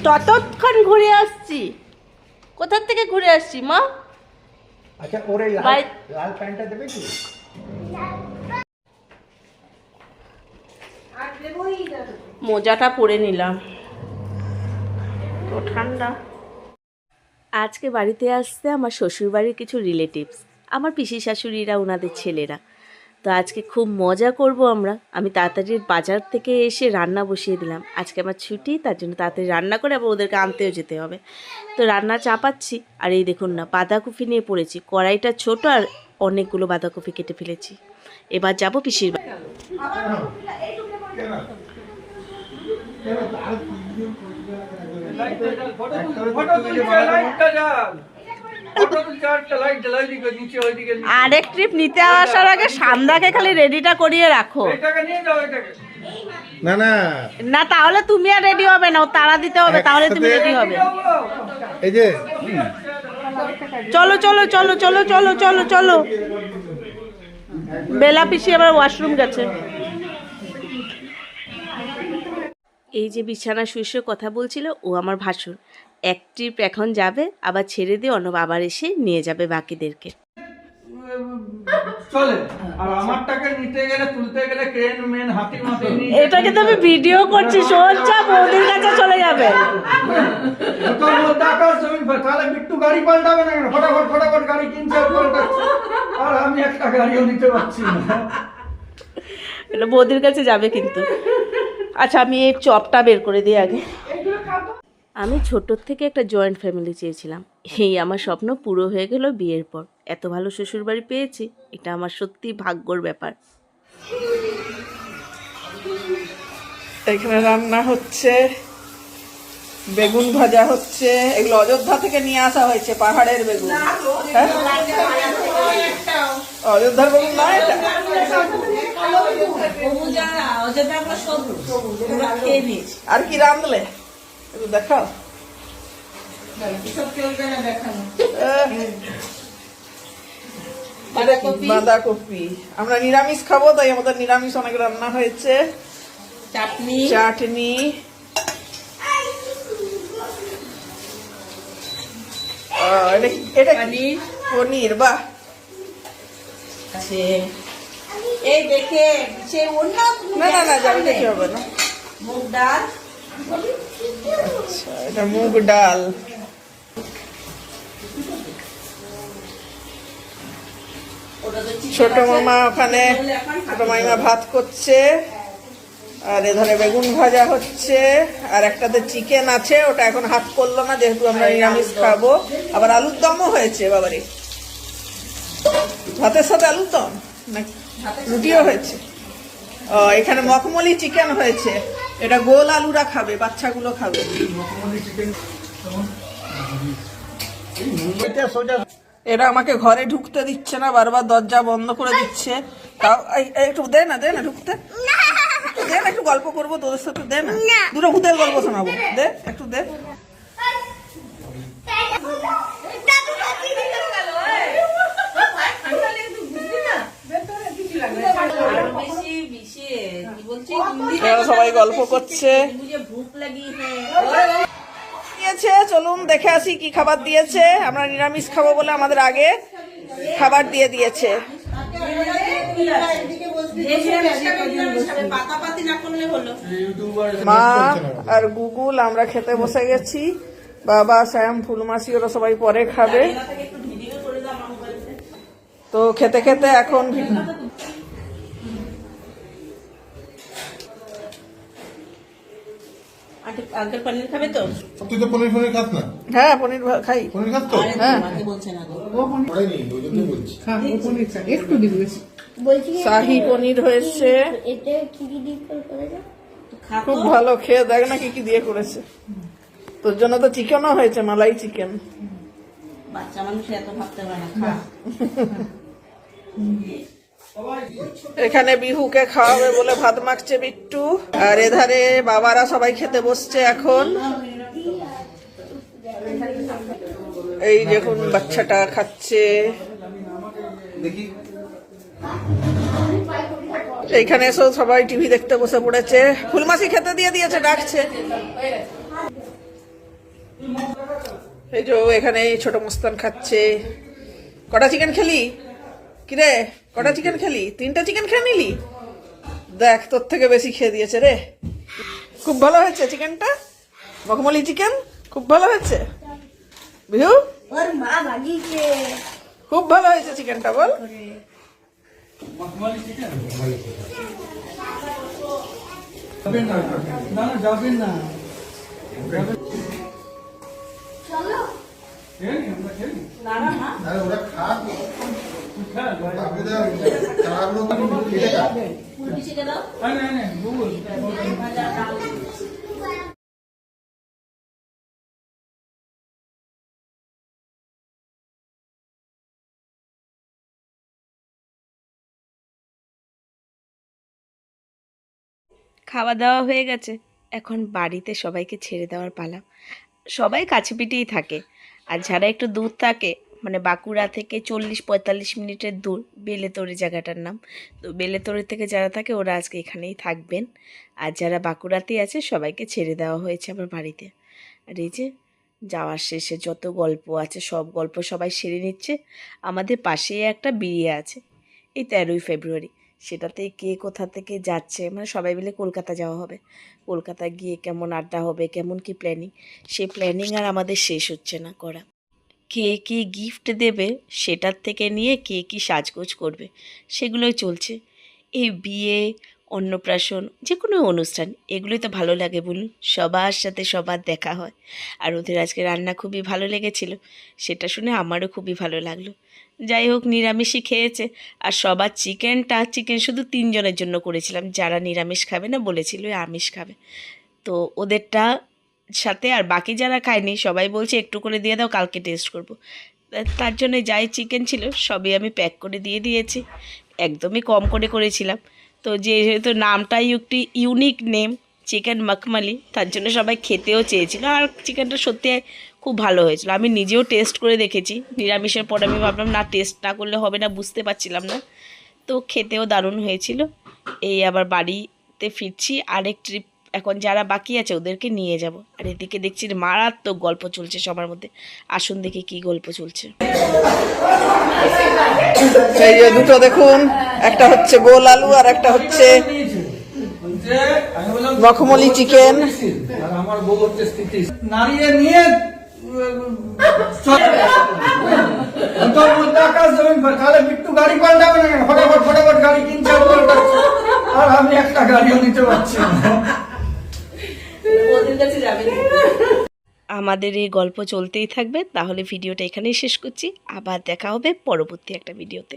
ততক্ষণ ঘুরে আসছি। কোথা থেকে ঘুরে আসছি মা? আচ্ছা, ওর এই লাল প্যান্টটা দেবে কি? মোজাটা পরে নিলাম, তো ঠান্ডা। আজকে বাড়িতে আসছে আমার শ্বশুরবাড়ির কিছু রিলেটিভস, আমার পিসি শাশুড়িরা, ওনাদের ছেলেরা। তো আজকে খুব মজা করব আমরা। আমি তাড়াতাড়ি বাজার থেকে এসে রান্না বসিয়ে দিলাম। আজকে আমার ছুটি, তার জন্য তাড়াতাড়ি রান্না করে আবার ওদেরকে আনতেও যেতে হবে। তো রান্না চাপাচ্ছি, আর এই দেখুন না, বাঁধাকপি নিয়ে পড়েছি। কড়াইটা ছোট আর অনেকগুলো বাঁধাকপি কেটে ফেলেছি। এবার যাব পিসির বাড়ি। আরেক ট্রিপ নিতে আসার আগে সান্দাকে খালি রেডিটা করিয়ে রাখো। না না না, তাহলে তুমি আর রেডি হবে না, ও তাড়া দিতে হবে, তাহলে তুমি রেডি হবে। এই যে চলো চলো চলো চলো চলো চলো চলো। বেলা পিসি আবার ওয়াশরুম গেছে। এই যে বিছানা শুয়ে কথা বলছিল, ও আমার ভাসুর। এক ট্রিপ এখন যাবে, আবার ছেড়ে দিয়ে অন্য আবার এসে নিয়ে যাবে বাকিদেরকে। চলে আর আমারটাকে নিতে গেলে তুলতে গেলে ক্রেন মেন হাতি মাটি নিয়ে এটাকে তো আমি ভিডিও করছি, সোজা বৌদির কাছে চলে যাবে। তোর মধ্যে আকাশ জমিন তাহলে বিট্টু গাড়ি পাল্টাবে না কেন? ফটাফট ফটাফট গাড়ি কিনছে আর পাল্টাচ্ছে, আর আমি একটা গাড়িও নিতে পারছি না। এটা বৌদির কাছে যাবে কিন্তু। আচ্ছা, আমি এই চপটা বের করে দিই আগে। আমি ছোটোর থেকে একটা জয়েন্ট ফ্যামিলি চেয়েছিলাম, এই আমার স্বপ্ন পুরো হয়ে গেল বিয়ের পর। এত ভালো শ্বশুরবাড়ি পেয়েছি, এটা আমার সত্যি ভাগ্যর ব্যাপার। এখানে রান্না হচ্ছে, বেগুন ভাজা হচ্ছে। এগুলো অযোধ্যা থেকে নিয়ে আসা হয়েছে, পাহাড়ের বেগুন। হ্যাঁ, অযোধ্যার বেগুন না এটা? আর কি রাঁধলে একটু দেখাও। বাঁধাকপি। আমরা নিরামিষ খাবো, তাই আমাদের নিরামিষ অনেক রান্না হয়েছে। চাটনি চাটনি, এটা পনির। বাহ, এই দেখে সে অন্য না না না, যাবে দেখি হবে না। মুগ ডাল, আচ্ছা, এটা মুগ ডাল। ছোট মামা ওখানে, ছোট মাইমা ভাত করছে, আর এধারে বেগুন ভাজা হচ্ছে, আর একটাতে চিকেন আছে, ওটা এখন হাত করলো না যেহেতু আমরা নিরামিষ খাবো। আবার আলুর দমও হয়েছে বাবারে, ভাতের সাথে আলুর দম না রুটিও হয়েছে। ও, এখানে মখমলি চিকেন হয়েছে, এটা গোল আলুরা খাবে, বাচ্চাগুলো খাবে। এরা আমাকে ঘরে ঢুকতে দিচ্ছে না, বারবার দরজা বন্ধ করে দিচ্ছে। তাও একটু দে না, ঢুকতে দে না, একটু গল্প করবো তোদের সাথে, দে না, দুটো ভূতের গল্প শোনাবো, দে একটু দে। সবাই গল্প করছে। চলুন দেখে আসি কি খাবার দিয়েছে। আমরা নিরামিষ খাবো বলে আমাদের আগে খাবার দিয়ে দিয়েছে। মা আর গুগুল আমরা খেতে বসে গেছি। বাবা, শ্যাম, ফুলমাসি ওরা সবাই পরে খাবে। তো খেতে খেতে এখন আঙ্কেল পনির খাবে তো? তুই তো পনির ফনির খাস না? হ্যাঁ, পনির খাই। পনির খাস তো? হ্যাঁ, শাহি পনির হয়েছে, খুব ভালো। খেয়ে দেখ না কি কি দিয়ে করেছে। তোর জন্য তো চিকেনও হয়েছে, মালাই চিকেন। বাচ্চা মানুষ এত ভাবতে পারে না। এখানে বিহুকে খাওয়াবে বলে ভাত মাখছে বিট্টু, আর এধারে বাবারা সবাই খেতে বসছে এখন। এই দেখুন বাচ্চাটা খাচ্ছে। এইখানে এসো সবাই টিভি দেখতে বসে পড়েছে। ফুলমাসি খেতে দিয়ে দিয়েছে, ডাকছে। এই যে এখানে ছোট মস্তান খাচ্ছে। কটা চিকেন খেলি? কিরে কটা চিকেন খেলি? 3টা চিকেন খেয়ে নিলি? দেখ তোর থেকে বেশি খেয়ে দিয়েছে রে। খুব ভালো হয়েছে চিকেনটা, মখমলি চিকেন খুব ভালো হয়েছে। বিহু খুব ভালো হয়েছে চিকেনটা, বল। যাবেন না আরে ওরা খাক বাকিদের তারাগুলো খেতে খাবে। খাওয়া দাওয়া হয়ে গেছে, এখন বাড়িতে সবাইকে ছেড়ে দেওয়ার পালা। সবাই কাছে পিঠেই থাকে, আর যারা একটু দূর থাকে, মানে বাঁকুড়া থেকে 40-45 মিনিটের দূর, বেলেতরি জায়গাটার নাম। তো বেলেতরি থেকে যারা থাকে ওরা আজকে এখানেই থাকবেন, আর যারা বাঁকুড়াতেই আছে সবাইকে ছেড়ে দেওয়া হয়েছে আমার বাড়িতে। আর এই যে যাওয়ার শেষে যত গল্প আছে সব গল্প সবাই সেরে নিচ্ছে। আমাদের পাশেই একটা বিয়ে আছে এই 13ই ফেব্রুয়ারি, সেটাতে কে কোথা থেকে যাচ্ছে, মানে সবাই মিলে কলকাতা যাওয়া হবে। কলকাতা গিয়ে কেমন আড্ডা হবে, কেমন কি প্ল্যানিং, সেই প্ল্যানিং আর আমাদের শেষ হচ্ছে না করা। কে কী গিফট দেবে সেটার থেকে নিয়ে কে কী সাজগোজ করবে সেগুলোই চলছে। এই বিয়ে, অন্নপ্রাশন, যে কোনো অনুষ্ঠান এগুলোই তো ভালো লাগে বলুন, সবার সাথে সবার দেখা হয়। আর ওদের আজকে রান্না খুবই ভালো লেগেছিল, সেটা শুনে আমারও খুবই ভালো লাগলো। যাই হোক, নিরামিষই খেয়েছে। আর সবার চিকেন শুধু 3 জনের জন্য করেছিলাম, যারা নিরামিষ খাবে না বলেছিল আমিষ খাবে। তো ওদেরটা সাথে আর বাকি যারা খায়নি সবাই বলছে একটু করে দিয়ে দাও, কালকে টেস্ট করব। তার জন্য যাই চিকেন ছিল সবই আমি প্যাক করে দিয়ে দিয়েছি, একদমই কম করে করেছিলাম। তো যেহেতু নামটাই একটি ইউনিক নেম, চিকেন মখমালি, তার জন্য সবাই খেতেও চেয়েছিল। আর চিকেনটা সত্যি খুব ভালো হয়েছিল, আমি নিজেও টেস্ট করে দেখেছি। নিরামিষের পর আমি ভাবলাম না, টেস্ট না করলে হবে না, বুঝতে পারছিলাম না। তো খেতেও দারুণ হয়েছিল। এই আবার বাড়িতে ফিরছি, আরেক ট্রিপ এখন যারা বাকি আছে ওদেরকে নিয়ে যাব। আর এদিকে দেখছি মারাত্মক গল্প চলছে সবার মধ্যে। আসুন দেখি কি গল্প চলছে। এই যে দুটো দেখুন, একটা হচ্ছে গোল আলু আর একটা হচ্ছে মখমলি চিকেন। আর আমার বউ হচ্ছে স্থিতি নারিয়ে নিয়ে তোর মধ্যে আকাশ জমিন, তাহলে বিট্টু গাড়ি পাল্টাবে না কেন? ফটাফট ফটাফট গাড়ি কিনছে আর পাল্টাচ্ছে, আর আমি একটা গাড়িও নিতে পারছি না। আমাদের এই গল্প চলতেই থাকবে। তাহলে ভিডিওটা এখানেই শেষ করছি, আবার দেখা হবে পরবর্তী একটা ভিডিওতে।